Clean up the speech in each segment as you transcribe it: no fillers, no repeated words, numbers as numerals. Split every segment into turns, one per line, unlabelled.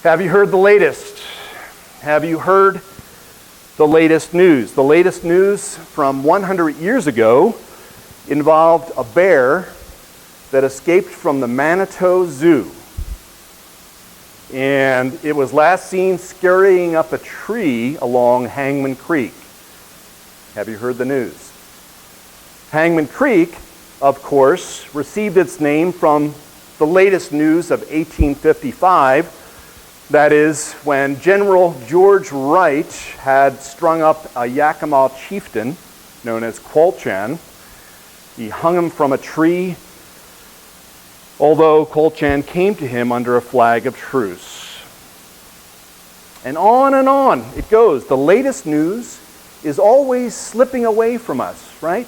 Have you heard the latest? Have you heard the latest news? The latest news from 100 years ago involved a bear that escaped from the Manitou Zoo. And it was last seen scurrying up a tree along Hangman Creek. Have you heard the news? Hangman Creek, of course, received its name from the latest news of 1855. That is, when General George Wright had strung up a Yakima chieftain known as Colchan. He hung him from a tree, although Colchan came to him under a flag of truce. And on it goes. The latest news is always slipping away from us, right?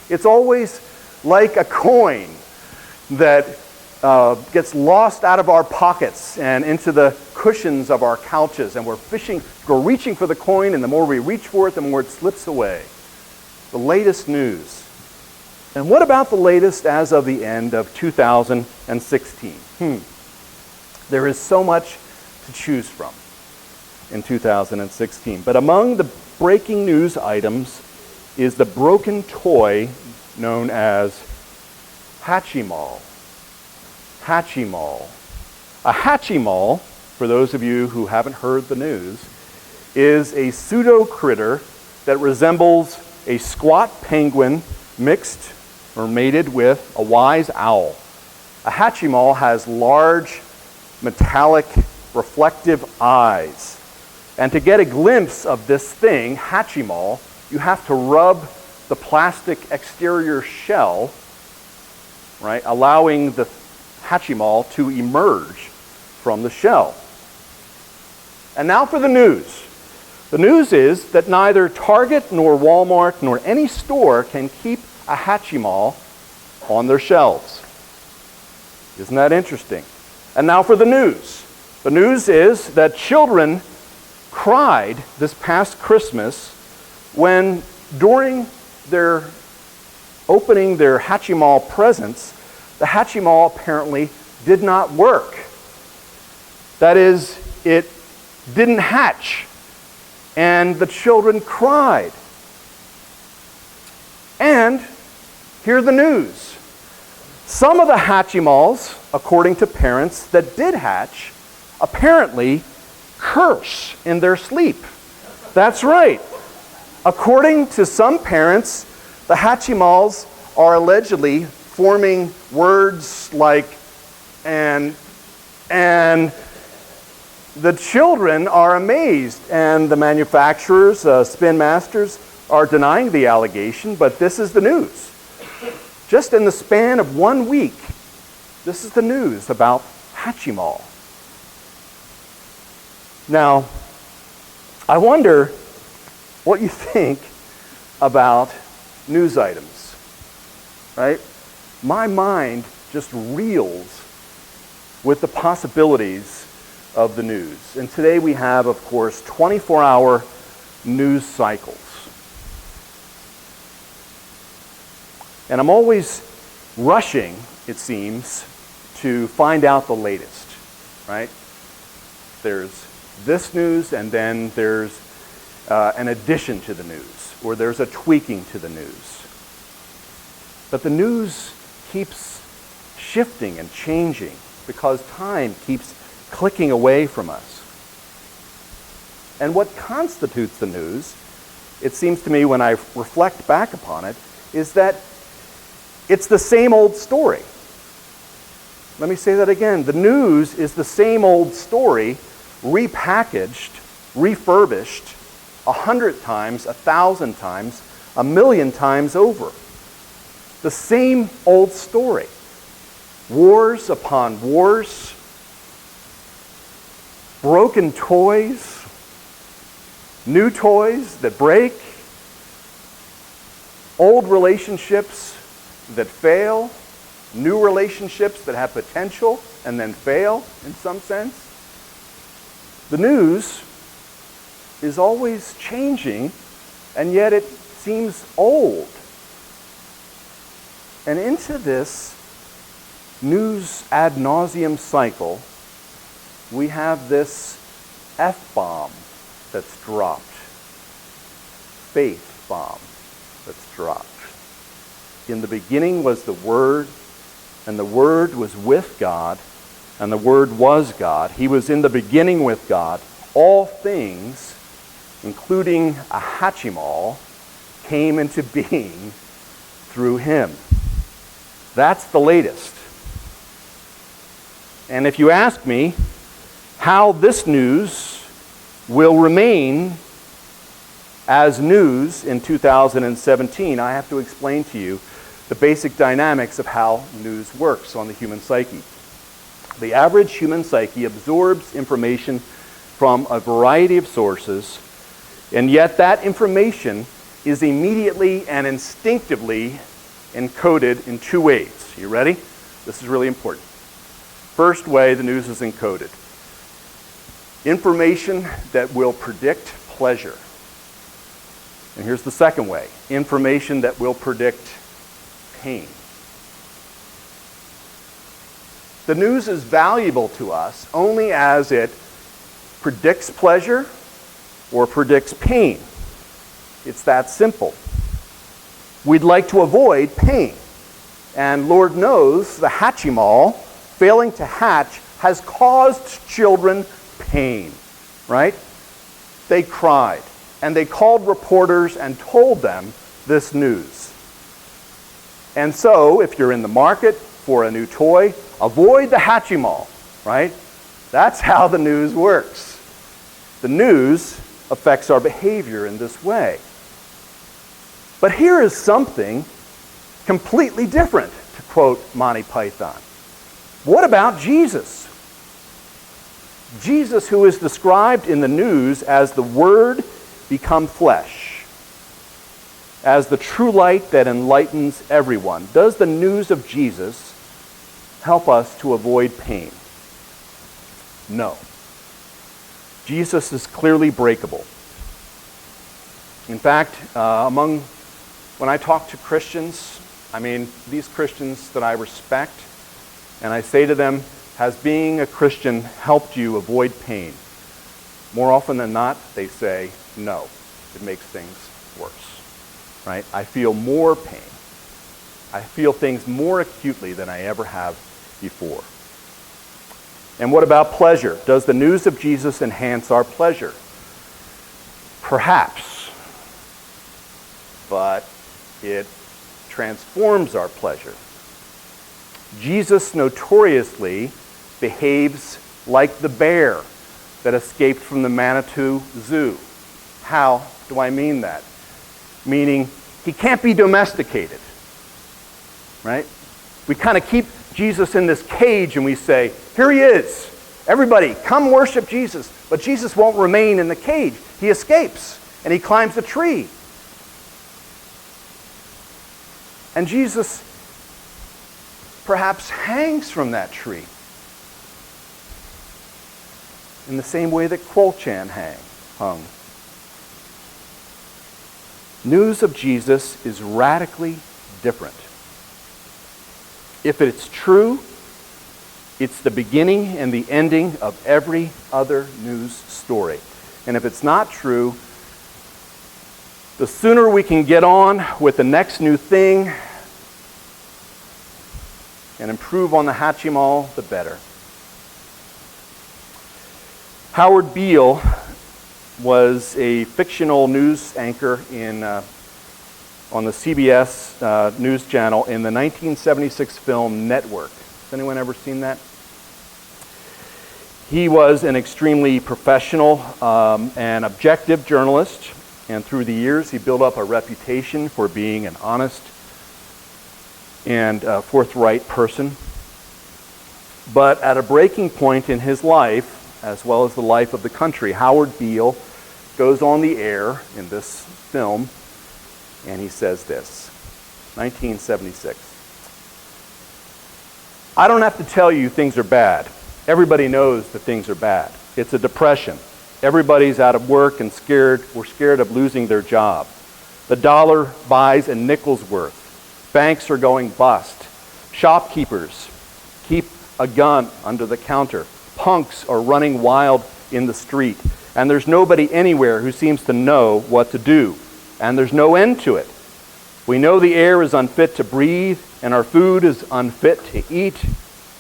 It's always like a coin that gets lost out of our pockets and into the cushions of our couches, and we're reaching for the coin, and the more we reach for it, the more it slips away. The latest news. And what about the latest as of the end of 2016? There is so much to choose from in 2016. But among the breaking news items is the broken toy known as Hatchimal. Hatchimal. A Hatchimal, for those of you who haven't heard the news, is a pseudo critter that resembles a squat penguin mixed or mated with a wise owl. A Hatchimal has large, metallic, reflective eyes. And to get a glimpse of this thing, Hatchimal, you have to rub the plastic exterior shell, right, allowing the Hatchimal to emerge from the shell. And now for the news. The news is that neither Target nor Walmart nor any store can keep a Hatchimal on their shelves. Isn't that interesting? And now for the news. The news is that children cried this past Christmas when, during their opening their Hatchimal presents, the Hatchimal apparently did not work. That is, it didn't hatch, and the children cried. And hear the news. Some of the Hatchimals, according to parents that did hatch, apparently curse in their sleep. That's right. According to some parents, the Hatchimals are allegedly forming words like and the children are amazed, and the manufacturers, Spin Masters, are denying the allegation, but this is the news. Just in the span of 1 week, this is the news about Hatchimal. Now, I wonder what you think about news items, right? My mind just reels with the possibilities of the news. And today we have, of course, 24-hour news cycles. And I'm always rushing, it seems, to find out the latest, right? There's this news, and then there's an addition to the news, or there's a tweaking to the news. But the news keeps shifting and changing because time keeps clicking away from us. And what constitutes the news, it seems to me when I reflect back upon it, is that it's the same old story. Let me say that again. The news is the same old story, repackaged, refurbished 100 times, 1,000 times, 1,000,000 times over. The same old story. Wars upon wars, broken toys, new toys that break, old relationships that fail, new relationships that have potential and then fail in some sense. The news is always changing, and yet it seems old. And into this news ad nauseum cycle, we have this F-bomb that's dropped. Faith bomb that's dropped. In the beginning was the Word, and the Word was with God, and the Word was God. He was in the beginning with God. All things, including a Hatchimal, came into being through him. That's the latest. And if you ask me how this news will remain as news in 2017, I have to explain to you the basic dynamics of how news works on the human psyche. The average human psyche absorbs information from a variety of sources, and yet that information is immediately and instinctively encoded in two ways. You ready? This is really important. First way the news is encoded. Information that will predict pleasure. And here's the second way. Information that will predict pain. The news is valuable to us only as it predicts pleasure or predicts pain. It's that simple. We'd like to avoid pain. And Lord knows the Hatchimal failing to hatch has caused children pain, right? They cried, and they called reporters and told them this news. And so, if you're in the market for a new toy, avoid the Hatchimal, right? That's how the news works. The news affects our behavior in this way. But here is something completely different, to quote Monty Python. What about Jesus? Jesus, who is described in the news as the Word become flesh, as the true light that enlightens everyone. Does the news of Jesus help us to avoid pain? No. Jesus is clearly breakable. In fact, when I talk to Christians, these Christians that I respect, and I say to them, has being a Christian helped you avoid pain? More often than not, they say, no, it makes things worse, right? I feel more pain. I feel things more acutely than I ever have before. And what about pleasure? Does the news of Jesus enhance our pleasure? Perhaps. But it transforms our pleasure. Jesus notoriously behaves like the bear that escaped from the Manitou Zoo. How do I mean that? Meaning, he can't be domesticated, right? We kind of keep Jesus in this cage and we say, here he is. Everybody, come worship Jesus. But Jesus won't remain in the cage. He escapes and he climbs a tree. And Jesus perhaps hangs from that tree in the same way that Kwol-Chan hung. News of Jesus is radically different. If it's true, it's the beginning and the ending of every other news story. And if it's not true, the sooner we can get on with the next new thing and improve on the Hatchimal, the better. Howard Beale was a fictional news anchor on the CBS News Channel in the 1976 film Network. Has anyone ever seen that? He was an extremely professional and objective journalist, and through the years he built up a reputation for being an honest and forthright person. But at a breaking point in his life, as well as the life of the country, Howard Beale goes on the air in this film, and he says this, 1976. I don't have to tell you things are bad. Everybody knows that things are bad. It's a depression. Everybody's out of work and scared. We're scared of losing their job. The dollar buys a nickel's worth. Banks are going bust. Shopkeepers keep a gun under the counter. punks are running wild in the street, and there's nobody anywhere who seems to know what to do, and there's no end to it. We know the air is unfit to breathe, and our food is unfit to eat,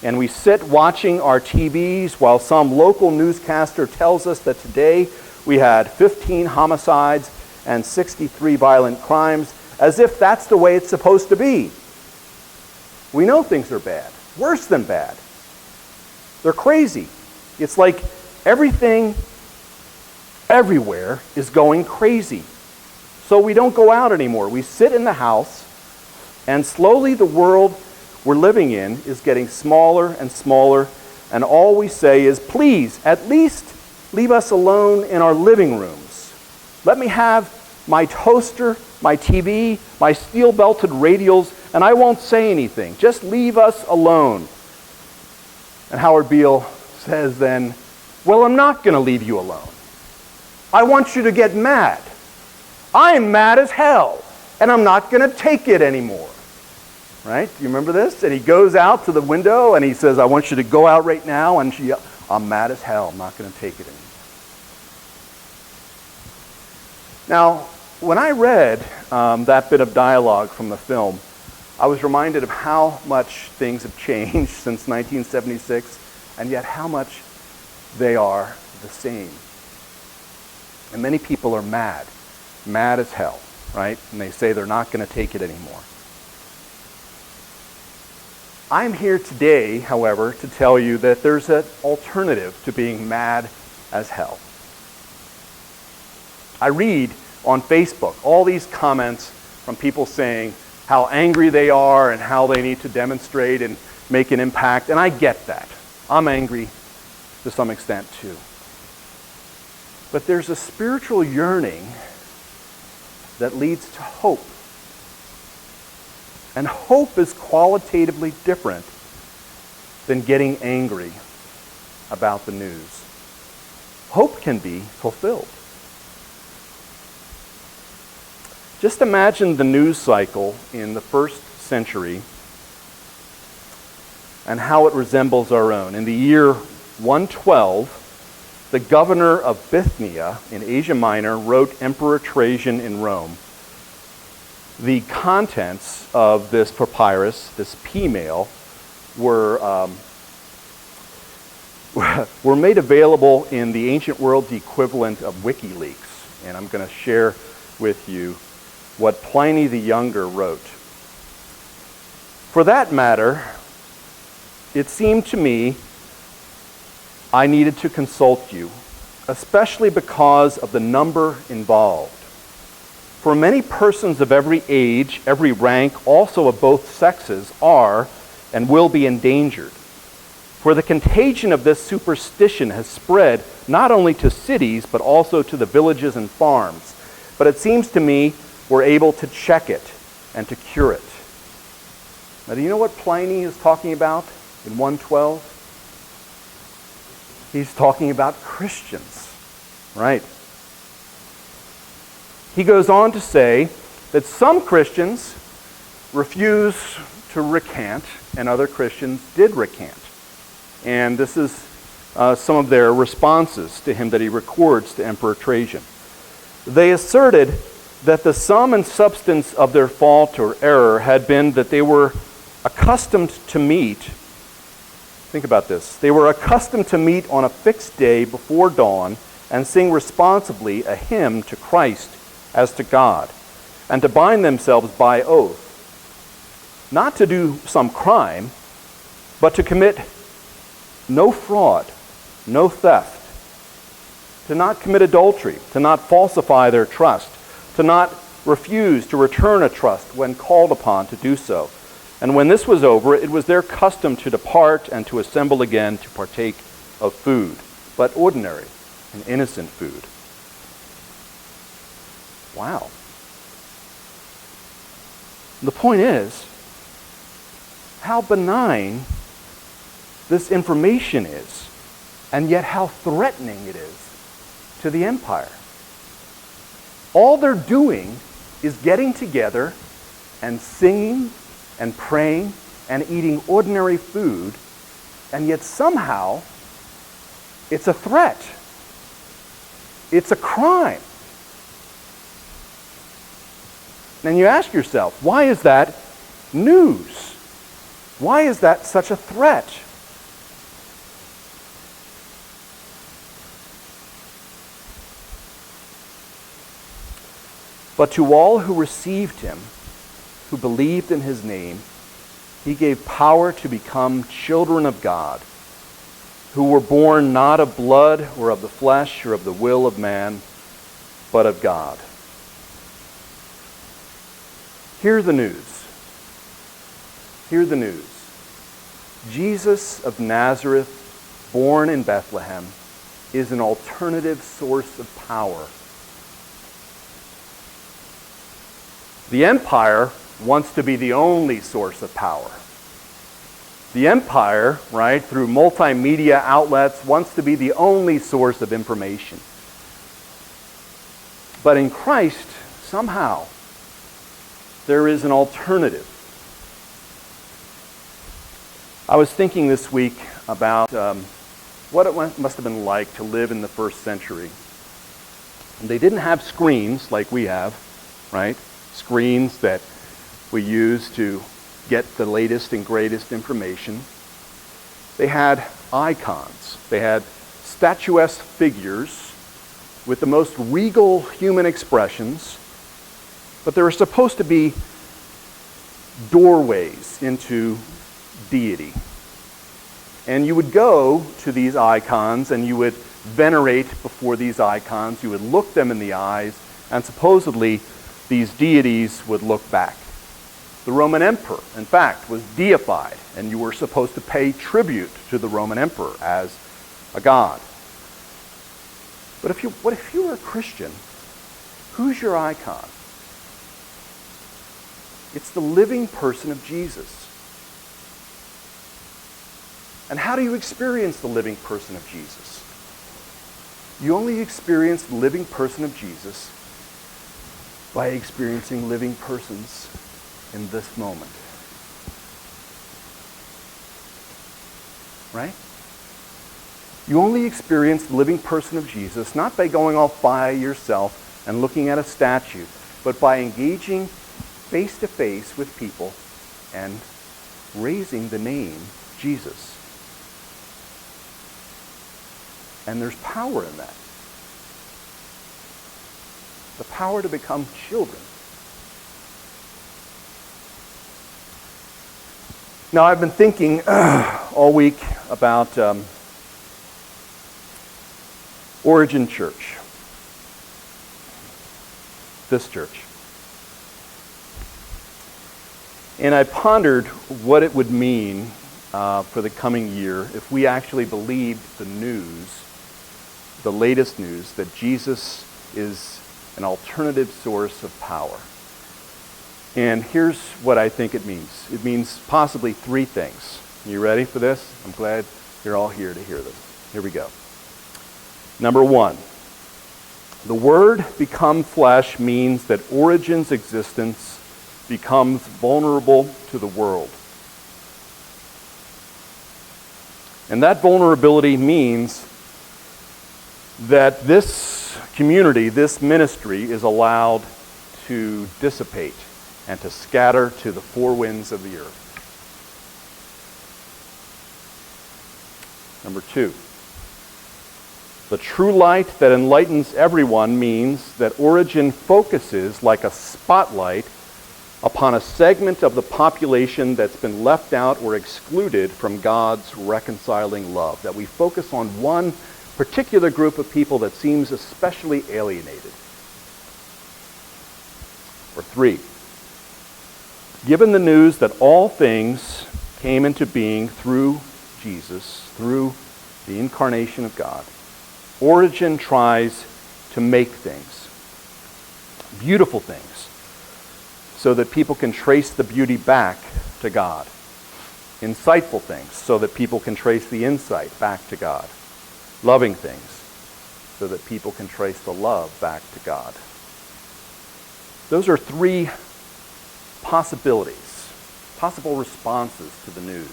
and we sit watching our TVs while some local newscaster tells us that today we had 15 homicides and 63 violent crimes, as if that's the way it's supposed to be. We know things are bad, worse than bad. They're crazy. It's like everything, everywhere is going crazy. So we don't go out anymore. We sit in the house, and slowly the world we're living in is getting smaller and smaller, and all we say is, please, at least leave us alone in our living rooms. Let me have my toaster, my TV, my steel-belted radials, and I won't say anything. Just leave us alone. And Howard Beale says then, well, I'm not going to leave you alone. I want you to get mad. I'm mad as hell, and I'm not going to take it anymore. Right? Do you remember this? And he goes out to the window and he says, I want you to go out right now. And she, I'm mad as hell. I'm not going to take it anymore. Now, when I read that bit of dialogue from the film, I was reminded of how much things have changed since 1976, and yet how much they are the same. And many people are mad as hell, right? And they say they're not going to take it anymore. I'm here today, however, to tell you that there's an alternative to being mad as hell. I read on Facebook all these comments from people saying how angry they are and how they need to demonstrate and make an impact, and I get that. I'm angry to some extent too. But there's a spiritual yearning that leads to hope. And hope is qualitatively different than getting angry about the news. Hope can be fulfilled. Just imagine the news cycle in the first century and how it resembles our own. In the year 112, the governor of Bithynia in Asia Minor wrote Emperor Trajan in Rome. The contents of this papyrus, this P-mail, were made available in the ancient world's equivalent of WikiLeaks. And I'm going to share with you what Pliny the Younger wrote. For that matter, it seemed to me I needed to consult you, especially because of the number involved. For many persons of every age, every rank, also of both sexes, are and will be endangered. For the contagion of this superstition has spread not only to cities, but also to the villages and farms. But it seems to me we're able to check it and to cure it. Now, do you know what Pliny is talking about in 112? He's talking about Christians, right? He goes on to say that some Christians refuse to recant, and other Christians did recant. And this is some of their responses to him that he records to Emperor Trajan. They asserted that the sum and substance of their fault or error had been that they were accustomed to meet. Think about this. They were accustomed to meet on a fixed day before dawn and sing responsibly a hymn to Christ as to God, and to bind themselves by oath, not to do some crime, but to commit no fraud, no theft, to not commit adultery, to not falsify their trust, to not refuse to return a trust when called upon to do so. And when this was over, it was their custom to depart and to assemble again to partake of food, but ordinary and innocent food. Wow. The point is, how benign this information is, and yet how threatening it is to the empire. All they're doing is getting together and singing and praying and eating ordinary food, and yet somehow It's a threat. It's a crime. And you ask yourself, why is that news? Why is that such a threat? But to all who received him, who believed in his name, he gave power to become children of God, who were born not of blood or of the flesh or of the will of man, but of God. Hear the news. Hear the news. Jesus of Nazareth, born in Bethlehem, is an alternative source of power. The empire wants to be the only source of power. The empire, right, through multimedia outlets, wants to be the only source of information. But in Christ, somehow, there is an alternative. I was thinking this week about what it must have been like to live in the first century. And they didn't have screens like we have, right? Screens that we use to get the latest and greatest information. They had icons. They had statuesque figures with the most regal human expressions, but there were supposed to be doorways into deity. And you would go to these icons and you would venerate before these icons. You would look them in the eyes, and supposedly these deities would look back. The Roman emperor, in fact, was deified, and you were supposed to pay tribute to the Roman emperor as a god. But what if you were a Christian? Who's your icon? It's the living person of Jesus. And how do you experience the living person of Jesus? You only experience the living person of Jesus by experiencing living persons in this moment. Right? You only experience the living person of Jesus not by going off by yourself and looking at a statue, but by engaging face to face with people and raising the name Jesus. And there's power in that. The power to become children. Now, I've been thinking all week about Origin Church. This church. And I pondered what it would mean for the coming year if we actually believed the news, the latest news, that Jesus is an alternative source of power. And here's what I think it means. It means possibly three things. You ready for this? I'm glad you're all here to hear this. Here we go. Number one, the word become flesh means that Origin's existence becomes vulnerable to the world. And that vulnerability means that this community, this ministry, is allowed to dissipate and to scatter to the four winds of the earth. Number two, the true light that enlightens everyone means that Origin focuses like a spotlight upon a segment of the population that's been left out or excluded from God's reconciling love. That we focus on one particular group of people that seems especially alienated. Or three, given the news that all things came into being through Jesus, through the incarnation of God, Origin tries to make things, beautiful things, so that people can trace the beauty back to God. Insightful things, so that people can trace the insight back to God. Loving things, so that people can trace the love back to God. Those are three possibilities, possible responses to the news.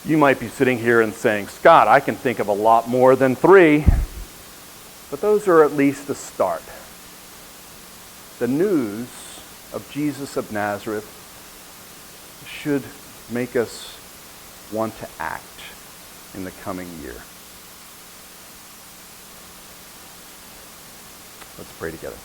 You might be sitting here and saying, Scott, I can think of a lot more than 3, but those are at least a start. The news of Jesus of Nazareth should make us want to act in the coming year. Let's pray together.